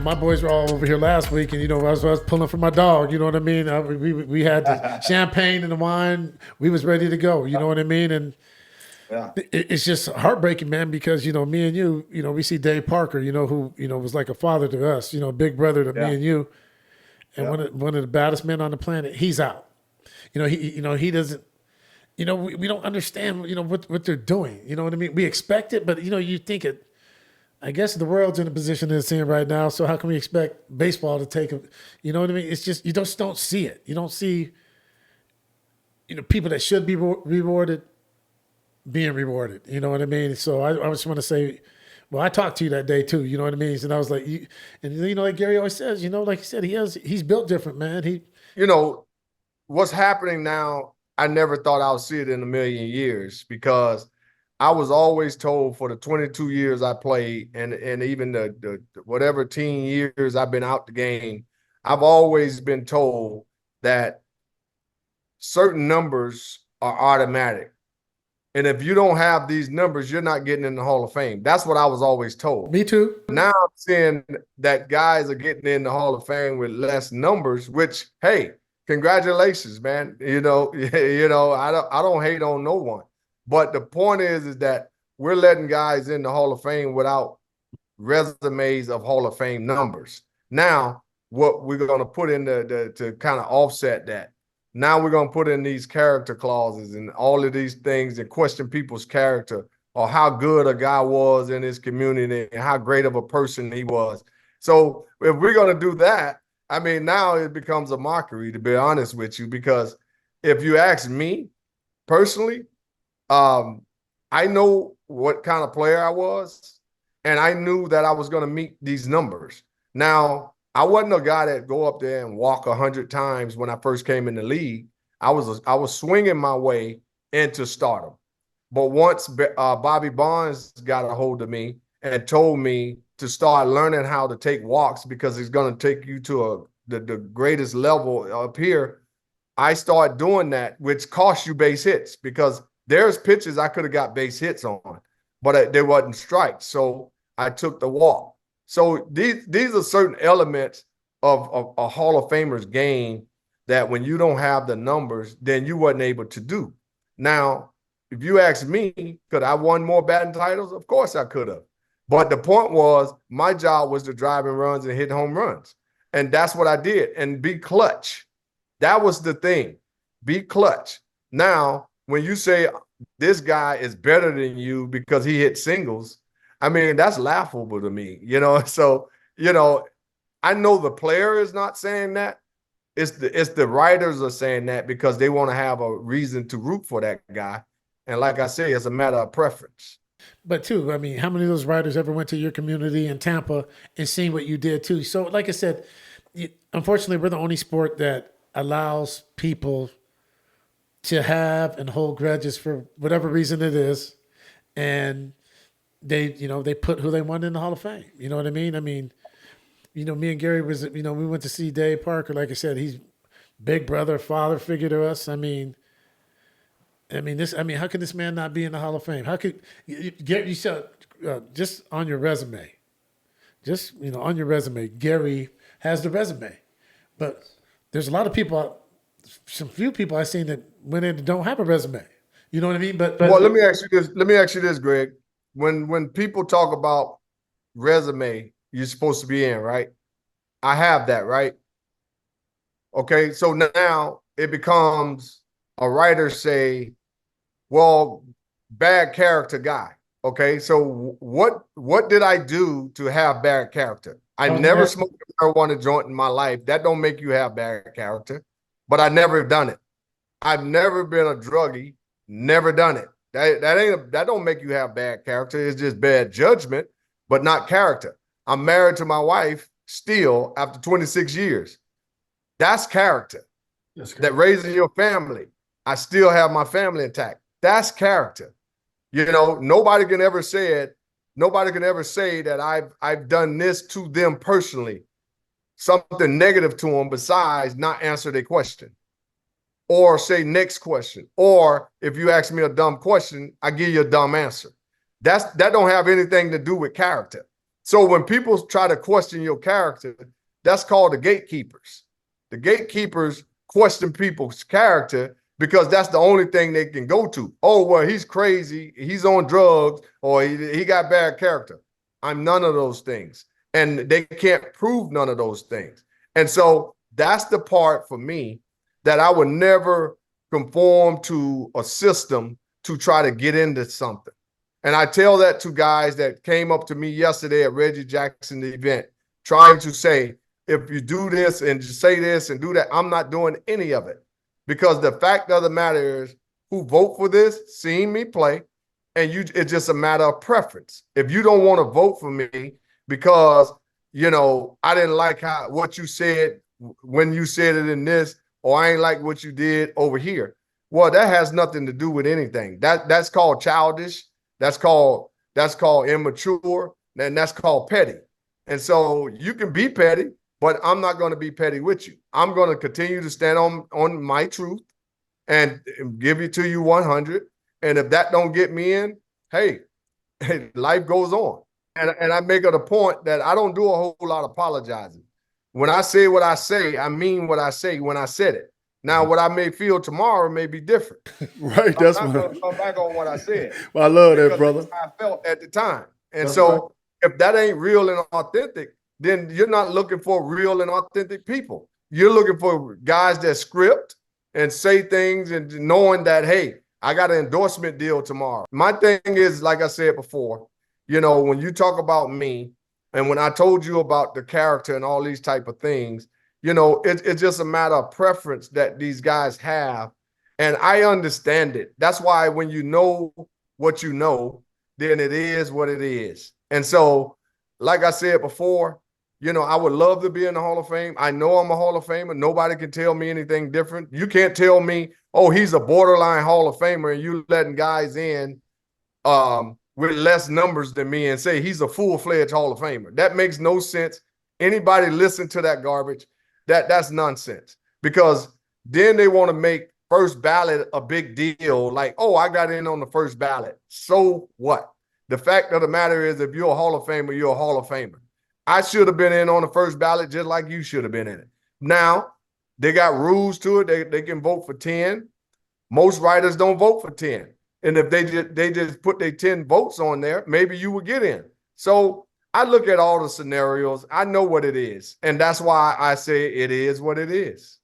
my boys were all over here last week, and I was pulling for my dog. You know what I mean? We had the champagne and the wine. We was ready to go. You know what I mean? And Yeah. it's just heartbreaking, man, because me and you, we see Dave Parker, who was like a father to us, big brother to me Yeah. and you, and Yeah. one of the baddest men on the planet. He's out. He doesn't. We don't understand, what they're doing. You know what I mean? We expect it, but you think it. I guess the world's in a position it's in right now. So how can we expect baseball to take it? You know what I mean? It's just you just don't see it. You don't see people that should be rewarded being rewarded. You know what I mean? So I just want to say, well, I talked to you that day too. You know what I mean? And I was like, like Gary always says, like he said, he's built different, man. You know, what's happening now, I never thought I would see it in a million years because I was always told for the 22 years I played and even the whatever teen years I've been out the game, I've always been told that certain numbers are automatic. And if you don't have these numbers, you're not getting in the Hall of Fame. That's what I was always told. Me too. Now I'm seeing that guys are getting in the Hall of Fame with less numbers, which, hey, congratulations, man. I don't hate on no one. But the point is that we're letting guys in the Hall of Fame without resumes of Hall of Fame numbers. Now, what we're going to put in to kind of offset that, now we're going to put in these character clauses and all of these things and question people's character or how good a guy was in his community and how great of a person he was. So if we're going to do that, I mean, now it becomes a mockery, to be honest with you, because if you ask me personally, I know what kind of player I was, and I knew that I was going to meet these numbers. Now, I wasn't a guy that go up there and walk 100 times when I first came in the league. I was swinging my way into stardom. But once Bobby Bonds got a hold of me and told me to start learning how to take walks because it's going to take you to the greatest level up here, I started doing that, which costs you base hits because there's pitches I could have got base hits on, but there wasn't strikes. So I took the walk. So these are certain elements of a Hall of Famer's game that when you don't have the numbers, then you wasn't able to do. Now, if you ask me, could I won more batting titles? Of course I could have. But the point was my job was to drive in runs and hit home runs. And that's what I did. And be clutch. That was the thing. Be clutch. Now, when you say this guy is better than you because he hit singles, I mean, that's laughable to me, So, I know the player is not saying that. It's the writers are saying that because they want to have a reason to root for that guy. And like I say, it's a matter of preference. But too, I mean, how many of those writers ever went to your community in Tampa and seen what you did too? So, like I said, unfortunately, we're the only sport that allows people to have and hold grudges for whatever reason it is, and they put who they want in the Hall of Fame. You know what I mean? I mean, me and Gary we went to see Dave Parker. Like I said, he's big brother, father figure to us. I mean, how can this man not be in the Hall of Fame? How could you said just on your resume, on your resume, Gary has the resume, but there's a lot of people, some few people I've seen that went in and don't have a resume. You know what I mean? But well, let me ask you this. Let me ask you this, Greg. When people talk about resume, you're supposed to be in, right? I have that, right? Okay, so now it becomes a writer say, well, bad character guy. Okay, so what did I do to have bad character? I never smoked a marijuana joint in my life. That don't make you have bad character, but I never done it. I've never been a druggie, never done it. That don't make you have bad character. It's just bad judgment, but not character. I'm married to my wife still after 26 years. That's character. That raising your family. I still have my family intact. That's character. Nobody can ever say that I've done this to them personally, something negative to them besides not answer their question or say next question. Or if you ask me a dumb question, I give you a dumb answer. That don't have anything to do with character. So when people try to question your character, that's called the gatekeepers. The gatekeepers question people's character because that's the only thing they can go to. Oh, well, he's crazy, he's on drugs, or he got bad character. I'm none of those things. And they can't prove none of those things. And so that's the part for me that I would never conform to a system to try to get into something. And I tell that to guys that came up to me yesterday at Reggie Jackson's event, trying to say, if you do this and say this and do that, I'm not doing any of it. Because the fact of the matter is, who vote for this, seen me play, and it's just a matter of preference. If you don't want to vote for me because, you know, I didn't like what you said when you said it in this, or I ain't like what you did over here. Well, that has nothing to do with anything. That's called childish. That's called immature, and that's called petty. And so you can be petty, but I'm not going to be petty with you. I'm going to continue to stand on my truth and give it to you 100. And if that don't get me in, hey, life goes on. And I make it a point that I don't do a whole lot of apologizing. When I say what I say, I mean what I say when I said it. Now, what I may feel tomorrow may be different. Right, that's I'm not going to come back on what I said. Well, I love that, brother. That's how I felt at the time. And That's so right. if that ain't real and authentic, then you're not looking for real and authentic people. You're looking for guys that script and say things and knowing that, hey, I got an endorsement deal tomorrow. My thing is, like I said before, you know, when you talk about me and when I told you about the character and all these type of things, you know, it's just a matter of preference that these guys have. And I understand it. That's why when you know what you know, then it is what it is. And so, like I said before, you know, I would love to be in the Hall of Fame. I know I'm a Hall of Famer. Nobody can tell me anything different. You can't tell me, oh, he's a borderline Hall of Famer, and you letting guys in with less numbers than me and say he's a full-fledged Hall of Famer. That makes no sense. Anybody listen to that garbage, that's nonsense. Because then they want to make first ballot a big deal, like, oh, I got in on the first ballot. So what? The fact of the matter is, if you're a Hall of Famer, you're a Hall of Famer. I should have been in on the first ballot just like you should have been in it. Now, they got rules to it. They can vote for 10. Most writers don't vote for 10. And if they just put their 10 votes on there, maybe you would get in. So I look at all the scenarios. I know what it is. And that's why I say it is what it is.